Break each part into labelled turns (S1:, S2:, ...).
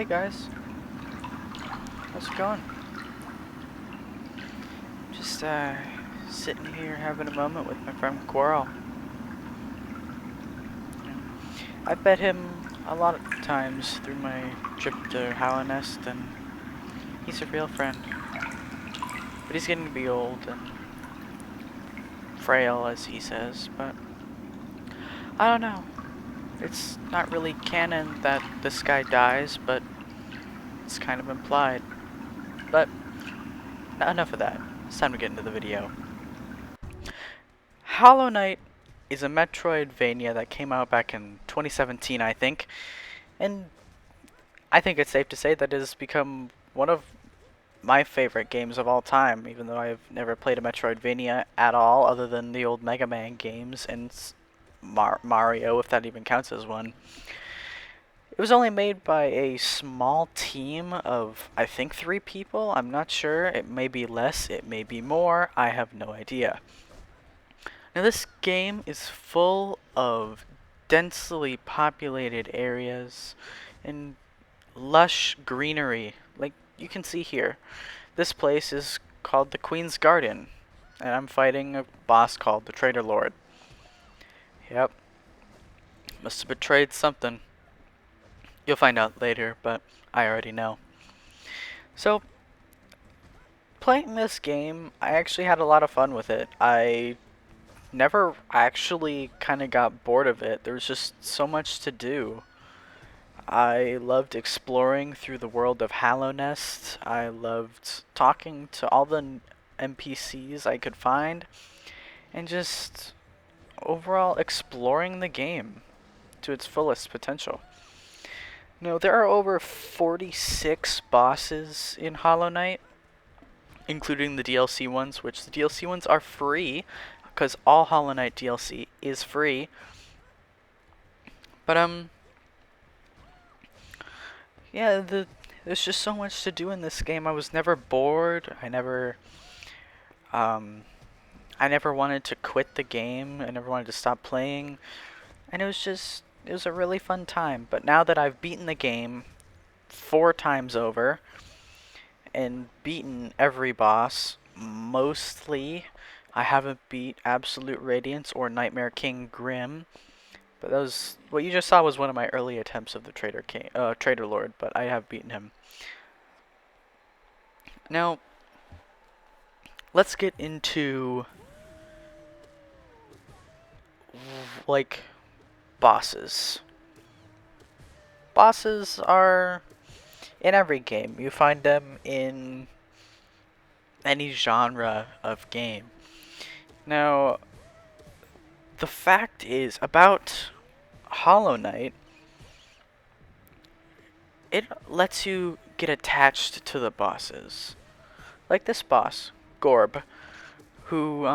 S1: Hey guys, how's it going? Just sitting here having a moment with my friend Quirrell. I've met him a lot of times through my trip to Hallownest, and he's a real friend. But he's getting to be old and frail, as he says, but I don't know. It's not really canon that this guy dies, but it's kind of implied. But enough of that. It's time to get into the video. Hollow Knight is a Metroidvania that came out back in 2017, I think, and I think it's safe to say that it has become one of my favorite games of all time, even though I've never played a Metroidvania at all, other than the old Mega Man games and Mario, if that even counts as one. It was only made by a small team of, I think, 3 people. I'm not sure. It may be less, it may be more. I have no idea. Now, this game is full of densely populated areas and lush greenery, like you can see here. This place is called the Queen's Garden, and I'm fighting a boss called the Traitor Lord. Yep, must have betrayed something. You'll find out later, but I already know. So, playing this game, I actually had a lot of fun with it. I never actually kind of got bored of it. There was just so much to do. I loved exploring through the world of Hallownest. I loved talking to all the NPCs I could find, and just overall exploring the game to its fullest potential. Now, there are over 46 bosses in Hollow Knight, including the DLC ones, which the DLC ones are free, because all Hollow Knight DLC is free. But, yeah, there's just so much to do in this game. I was never bored. Um, I never wanted to quit the game. I never wanted to stop playing. And it was a really fun time. But now that I've beaten the game 4 times over and beaten every boss, mostly I haven't beat Absolute Radiance or Nightmare King Grim. But that was what you just saw was one of my early attempts of the Traitor Lord, but I have beaten him. Now, let's get into like bosses. Bosses are in every game. You find them in any genre of game. Now, the fact is about Hollow Knight, it lets you get attached to the bosses. Like this boss, Gorb, who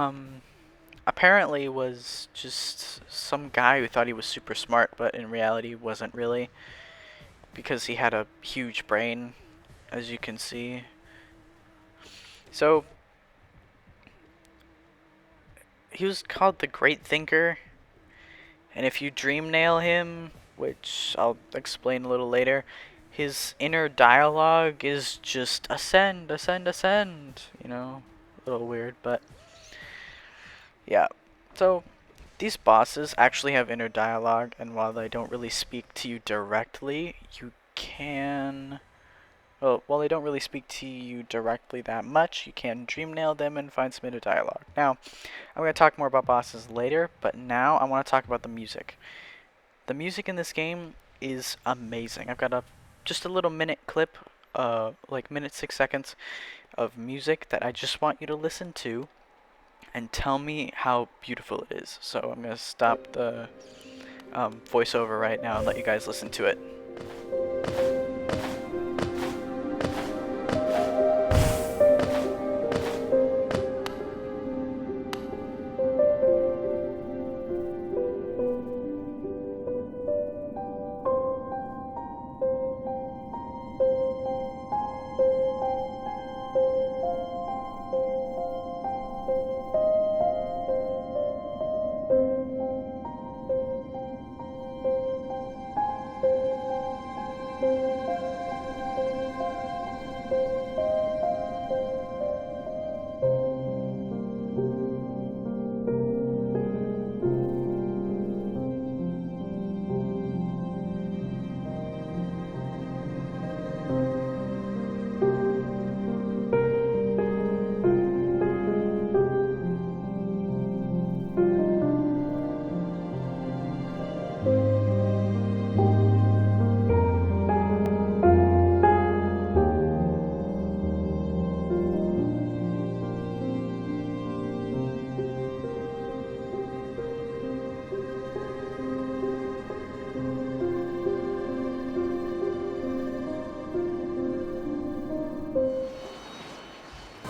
S1: apparently was just some guy who thought he was super smart, but in reality wasn't really, because he had a huge brain, as you can see. So, he was called the Great Thinker, and if you dream nail him, which I'll explain a little later, his inner dialogue is just ascend, ascend, ascend. You know, a little weird, but yeah. So, these bosses actually have inner dialogue, and while they don't really speak to you directly, you can. Well, while they don't really speak to you directly that much, you can dream nail them and find some inner dialogue. Now, I'm going to talk more about bosses later, but now I want to talk about the music. The music in this game is amazing. I've got just a little minute clip, like minute 6 seconds of music that I just want you to listen to and tell me how beautiful it is. So I'm gonna stop the voiceover right now and let you guys listen to it.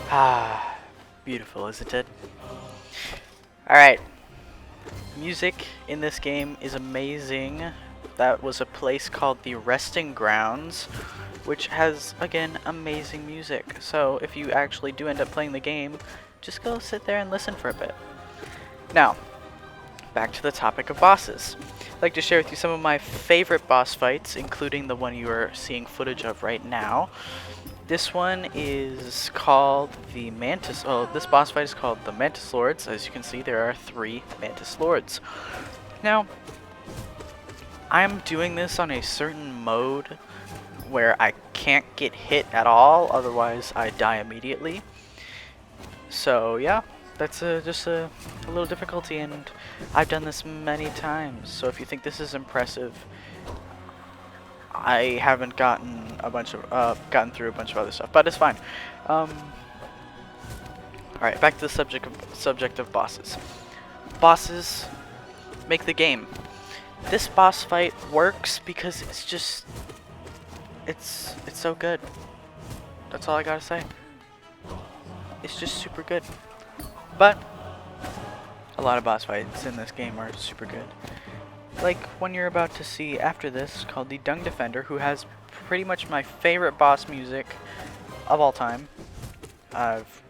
S1: Ah, beautiful, isn't it? Alright, music in this game is amazing. That was a place called the Resting Grounds, which has, again, amazing music. So if you actually do end up playing the game, just go sit there and listen for a bit. Now, back to the topic of bosses. I'd like to share with you some of my favorite boss fights, including the one you are seeing footage of right now. This one is called the Mantis. Oh, this boss fight is called the Mantis Lords. As you can see, there are 3 Mantis Lords. Now, I'm doing this on a certain mode where I can't get hit at all, otherwise I die immediately. So yeah, that's just a little difficulty, and I've done this many times. So if you think this is impressive, I haven't gotten through a bunch of other stuff, but it's fine. All right, back to the subject of bosses. Bosses make the game. This boss fight works because it's so good. That's all I gotta say. It's just super good. But a lot of boss fights in this game are super good. Like one you're about to see after this, called the Dung Defender, who has pretty much my favorite boss music of all time. I've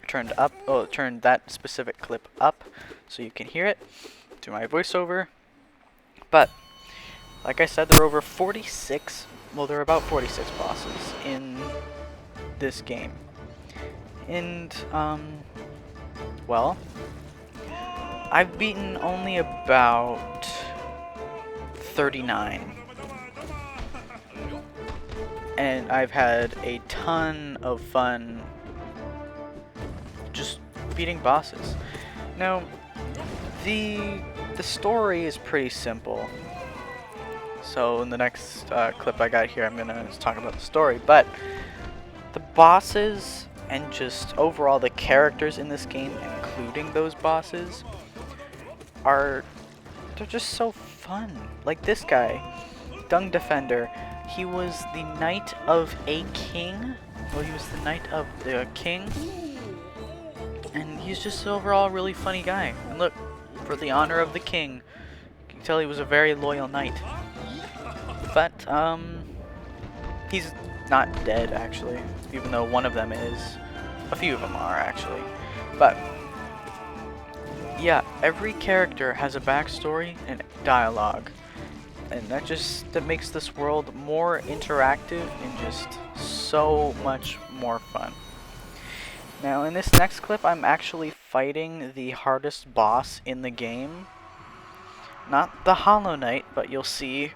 S1: turned that specific clip up so you can hear it to my voiceover. But like I said, there are over 46, well, there are about 46 bosses in this game. And well, I've beaten only about 39. And I've had a ton of fun just beating bosses. Now, the story is pretty simple. So in the next clip I got here, I'm gonna talk about the story. But the bosses and just overall the characters in this game, including those bosses, they're just so fun. Like this guy, Dung Defender, he was the knight of a king. Well, he was the knight of the king, and he's just overall a really funny guy. And look, for the honor of the king, you can tell he was a very loyal knight. But he's not dead actually, even though one of them is. A few of them are actually. But yeah, every character has a backstory and dialogue, and that makes this world more interactive and just so much more fun. Now in this next clip, I'm actually fighting the hardest boss in the game. Not the Hollow Knight, but you'll see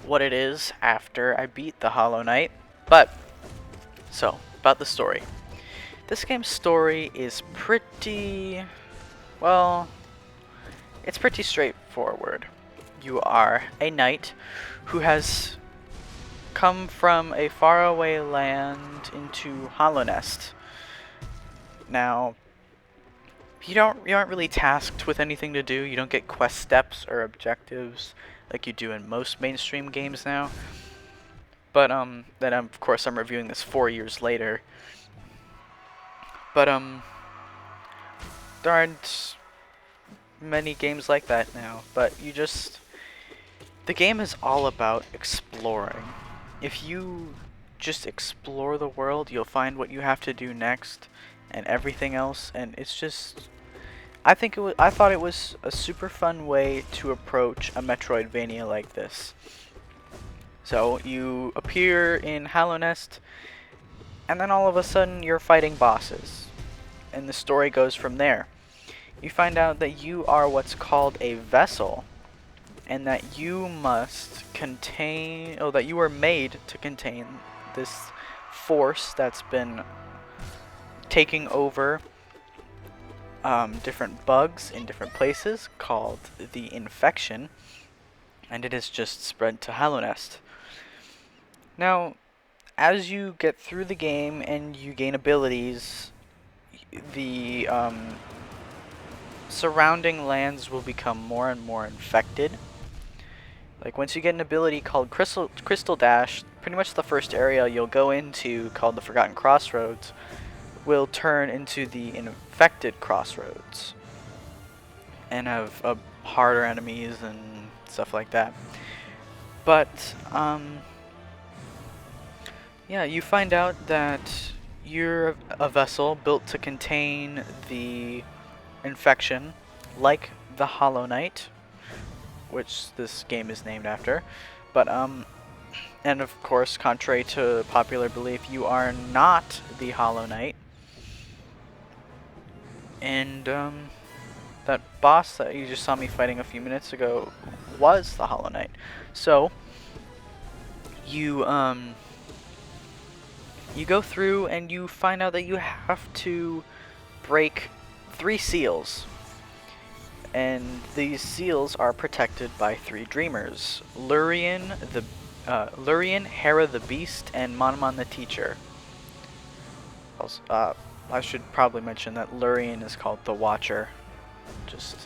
S1: what it is after I beat the Hollow Knight. But so, about the story. This game's story is pretty, well, it's pretty straightforward. You are a knight who has come from a faraway land into Hallownest. Now, you aren't really tasked with anything to do. You don't get quest steps or objectives like you do in most mainstream games now. But then of course I'm reviewing this 4 years later. But there aren't many games like that now. But the game is all about exploring. If you just explore the world, you'll find what you have to do next and everything else, and it's just, I thought it was a super fun way to approach a Metroidvania like this. So you appear in Hallownest, and then all of a sudden you're fighting bosses, and the story goes from there. You find out that you are what's called a vessel, and that you must contain, that you were made to contain this force that's been taking over different bugs in different places called the Infection, and it has just spread to Hallownest. Now, as you get through the game and you gain abilities, the surrounding lands will become more and more infected. Like once you get an ability called Crystal Dash, pretty much the first area you'll go into, called the Forgotten Crossroads, will turn into the Infected Crossroads and have harder enemies and stuff like that. But yeah, you find out that you're a vessel built to contain the infection, like the Hollow Knight, which this game is named after. But and of course, contrary to popular belief, you are not the Hollow Knight. And that boss that you just saw me fighting a few minutes ago was the Hollow Knight. So you you go through and you find out that you have to break 3 seals. And these seals are protected by 3 dreamers: Lurien, Hera the Beast, and Monomon the Teacher. Also, I should probably mention that Lurien is called the Watcher. Just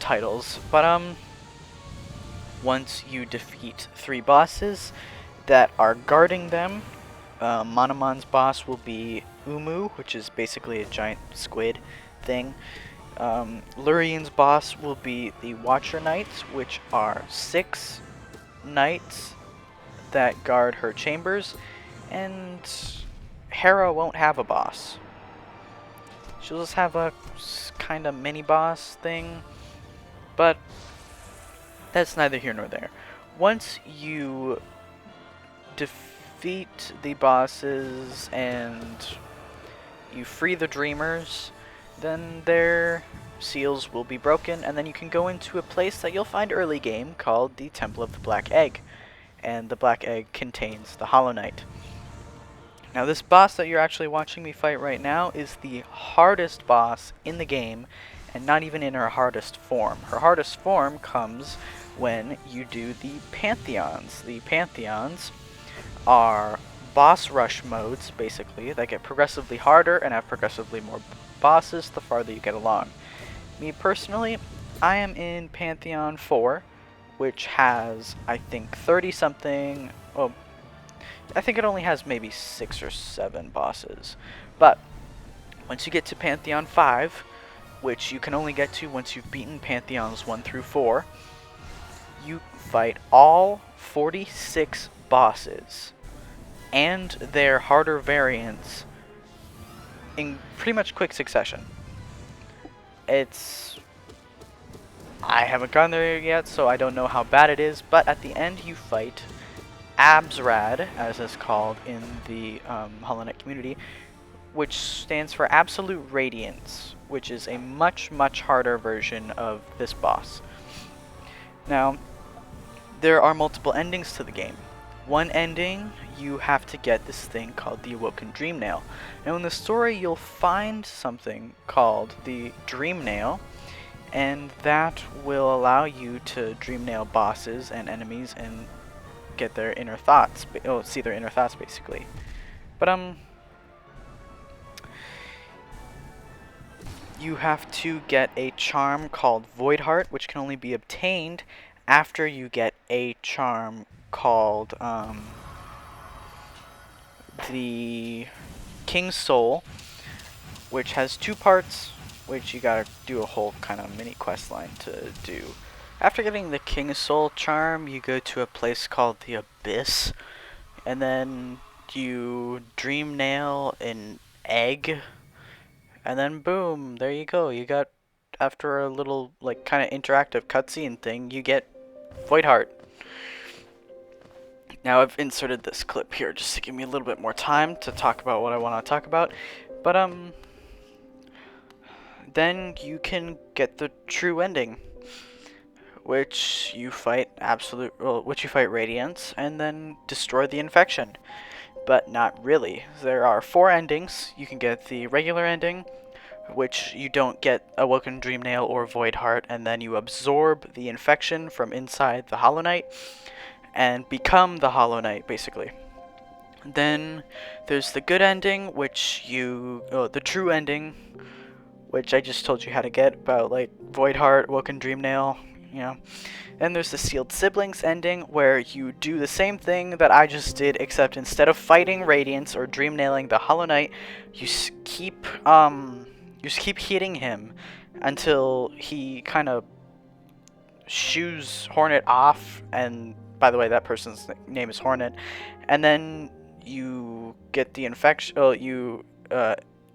S1: titles. But once you defeat 3 bosses that are guarding them, Monomon's boss will be Umu, which is basically a giant squid thing. Lurien's boss will be the Watcher Knights, which are 6 knights that guard her chambers, and Hera won't have a boss. She'll just have a kind of mini boss thing, but that's neither here nor there. Once you defeat the bosses and you free the dreamers, then their seals will be broken, and then you can go into a place that you'll find early game called the Temple of the Black Egg. And the Black Egg contains the Hollow Knight. Now this boss that you're actually watching me fight right now is the hardest boss in the game, and not even in her hardest form. Her hardest form comes when you do the Pantheons. The Pantheons are boss rush modes, basically, that get progressively harder and have progressively more bosses the farther you get along. Me personally, I am in Pantheon 4, which has, I think, 30 something, well, I think it only has maybe 6 or 7 bosses. But once you get to Pantheon 5, which you can only get to once you've beaten Pantheons 1 through 4, you fight all 46 bosses and their harder variants in pretty much quick succession. I haven't gone there yet, so I don't know how bad it is, but at the end you fight Absrad, as it's called in the Hollow Knight community, which stands for Absolute Radiance, which is a much, much harder version of this boss. Now, there are multiple endings to the game. One ending, you have to get this thing called the Awoken Dream Nail. Now in the story, you'll find something called the Dream Nail, and that will allow you to dream nail bosses and enemies and get their inner thoughts, see their inner thoughts basically. But you have to get a charm called Void Heart, which can only be obtained after you get a charm called the King's Soul, which has 2 parts, which you gotta do a whole kind of mini quest line to do. After getting the King's Soul charm, you go to a place called the Abyss, and then you dream nail an egg, and then boom, there you go. You got, after a little like kind of interactive cutscene thing, you get Void Heart. Now I've inserted this clip here just to give me a little bit more time to talk about what I want to talk about, but then you can get the true ending, which you fight Radiance and then destroy the infection. But not really. There are 4 endings. You can get the regular ending, which you don't get Awoken Dream Nail or Void Heart, and then you absorb the infection from inside the Hollow Knight and become the Hollow Knight, basically. Then there's the good ending, which the true ending, which I just told you how to get, about like Void Heart, Awoken Dream Nail. you know. Then there's the Sealed Siblings ending, where you do the same thing that I just did, except instead of fighting Radiance or dream nailing the Hollow Knight, you keep hitting him until he kind of shoos Hornet off. And by the way, that person's name is Hornet. And then you get the infection. You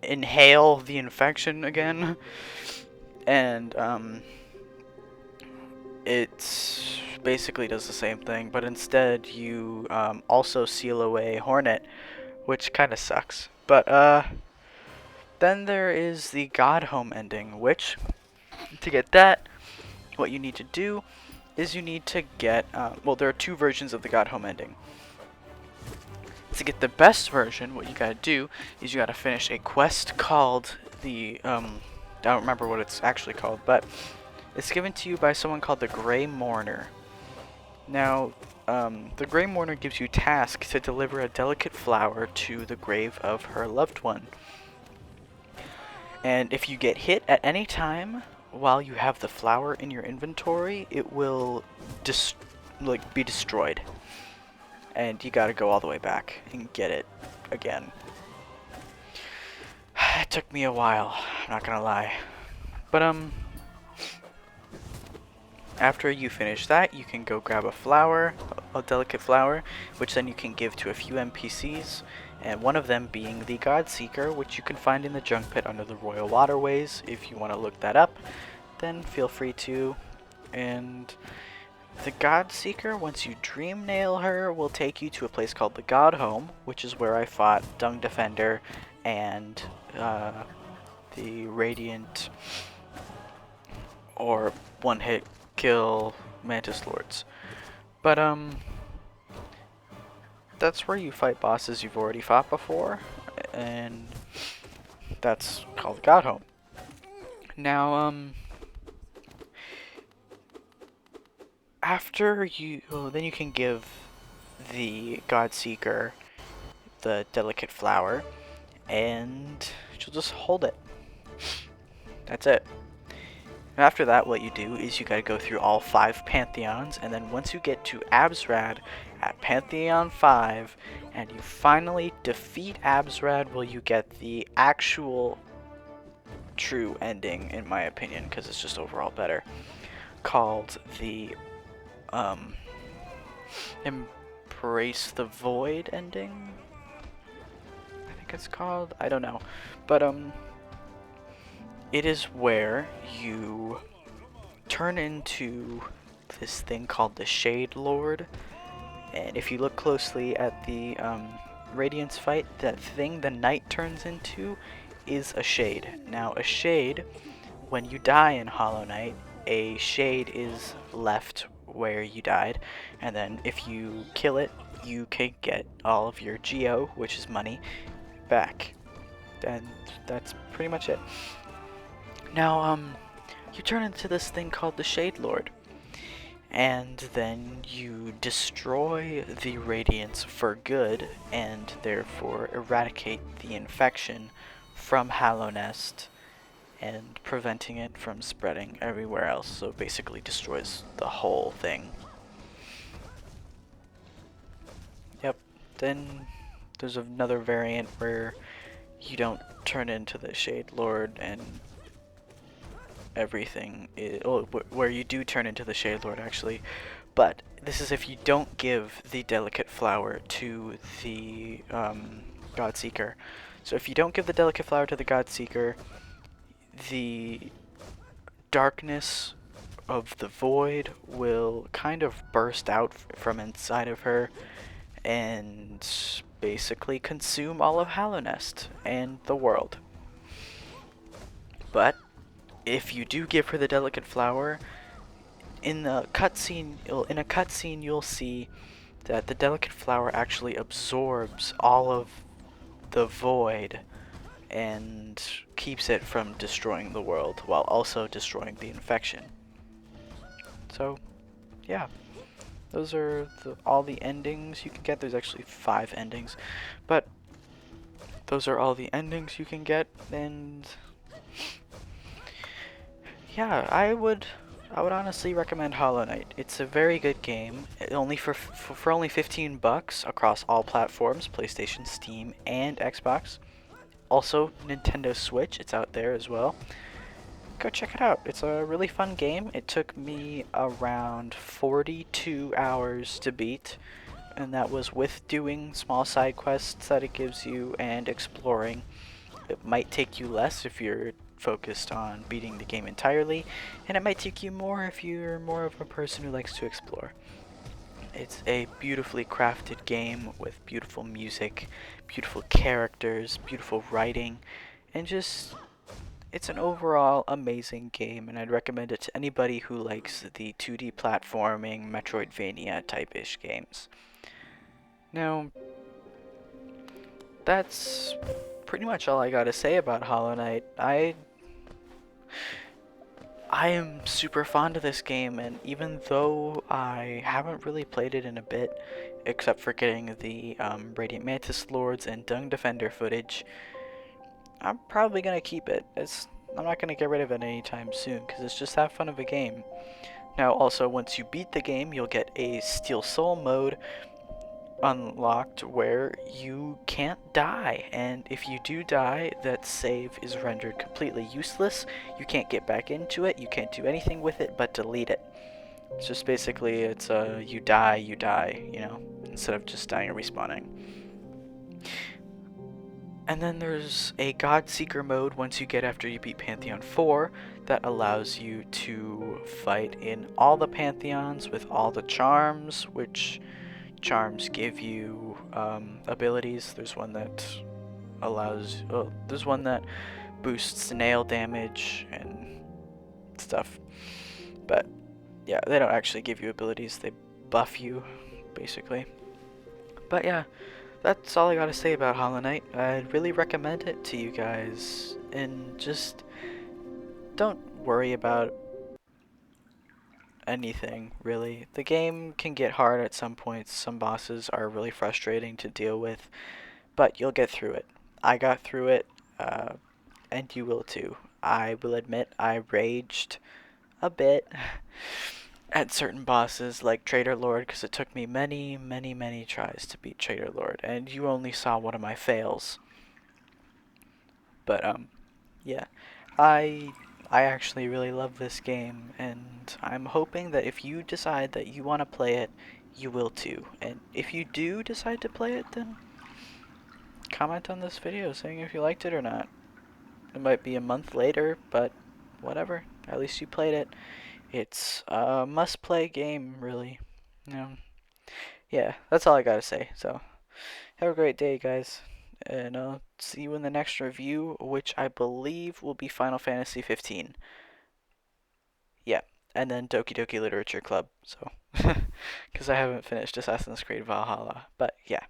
S1: inhale the infection again, and it basically does the same thing, but instead you also seal away Hornet, which kind of sucks. But then there is the Godhome ending, which, to get that, what you need to do is you need to get, well, there are two versions of the Godhome ending. To get the best version, what you gotta do is you gotta finish a quest called the, I don't remember what it's actually called, but it's given to you by someone called the Grey Mourner. Now, the Grey Mourner gives you task to deliver a delicate flower to the grave of her loved one. And if you get hit at any time while you have the flower in your inventory, it will be destroyed. And you gotta go all the way back and get it again. It took me a while, I'm not gonna lie. But after you finish that, you can go grab a flower, a delicate flower, which then you can give to a few NPCs, and one of them being the Godseeker, which you can find in the junk pit under the Royal Waterways. If you want to look that up, then feel free to. And the Godseeker, once you dream nail her, will take you to a place called the Godhome, which is where I fought Dung Defender and the Radiant or one-hit kill Mantis Lords. But that's where you fight bosses you've already fought before, and that's called Godhome. Now after you, then you can give the Godseeker the delicate flower, and she'll just hold it. That's it. After that, what you do is you gotta go through all 5 Pantheons, and then once you get to Absrad at Pantheon 5, and you finally defeat Absrad, will you get the actual true ending, in my opinion, because it's just overall better, called the Embrace the Void ending, I think it's called. I don't know, but it is where you turn into this thing called the Shade Lord, and if you look closely at the Radiance fight, that thing the knight turns into is a shade. Now, a shade, when you die in Hollow Knight, a shade is left where you died, and then if you kill it, you can get all of your Geo, which is money, back. And that's pretty much it. Now, you turn into this thing called the Shade Lord, and then you destroy the Radiance for good, and therefore eradicate the infection from Hallownest, and preventing it from spreading everywhere else, so it basically destroys the whole thing. Yep, then there's another variant where you don't turn into the Shade Lord and everything where you do turn into the Shade Lord actually, but this is if you don't give the delicate flower to the Godseeker. So if you don't give the delicate flower to the Godseeker, the darkness of the void will kind of burst out from inside of her and basically consume all of Hallownest and the world. But if you do give her the delicate flower, in a cutscene you'll see that the delicate flower actually absorbs all of the void and keeps it from destroying the world while also destroying the infection. So, yeah, those are all the endings you can get. There's actually 5 endings, but those are all the endings you can get, and yeah, I would I would honestly recommend Hollow Knight. It's a very good game. Only for only 15 bucks across all platforms, PlayStation, Steam, and Xbox. Also, Nintendo Switch, it's out there as well. Go check it out. It's a really fun game. It took me around 42 hours to beat, and that was with doing small side quests that it gives you and exploring. It might take you less if you're focused on beating the game entirely, and it might take you more if you're more of a person who likes to explore. It's a beautifully crafted game with beautiful music, beautiful characters, beautiful writing, and just it's an overall amazing game, and I'd recommend it to anybody who likes the 2D platforming Metroidvania type-ish games. Now, that's pretty much all I gotta say about Hollow Knight. I am super fond of this game, and even though I haven't really played it in a bit, except for getting the Radiant Mantis Lords and Dung Defender footage, I'm probably gonna keep it. I'm not gonna get rid of it anytime soon, because it's just that fun of a game. Now, also, once you beat the game, you'll get a Steel Soul mode unlocked where you can't die, and if you do die, that save is rendered completely useless. You can't get back into it, you can't do anything with it but delete it. It's just basically, it's you die, you know, instead of just dying and respawning. And then there's a God Seeker mode once you get after you beat Pantheon 4 that allows you to fight in all the Pantheons with all the charms, which charms give you abilities. There's one that there's one that boosts nail damage and stuff. But yeah, they don't actually give you abilities, they buff you, basically. But yeah, that's all I gotta say about Hollow Knight. I'd really recommend it to you guys, and just don't worry about anything, really. The game can get hard at some points, some bosses are really frustrating to deal with, but you'll get through it. I got through it, and you will too. I will admit I raged a bit at certain bosses like Trader Lord, because it took me many, many, many tries to beat Trader Lord, and you only saw one of my fails. But yeah, I I actually really love this game, and I'm hoping that if you decide that you want to play it, you will too. And if you do decide to play it, then comment on this video saying if you liked it or not. It might be a month later, but whatever. At least you played it. It's a must-play game, really. You know, yeah, that's all I gotta say. So, have a great day, guys. And I'll see you in the next review, which I believe will be Final Fantasy 15. Yeah, and then Doki Doki Literature Club. So, because I haven't finished Assassin's Creed Valhalla. But yeah,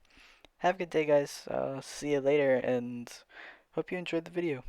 S1: have a good day, guys. See you later, and hope you enjoyed the video.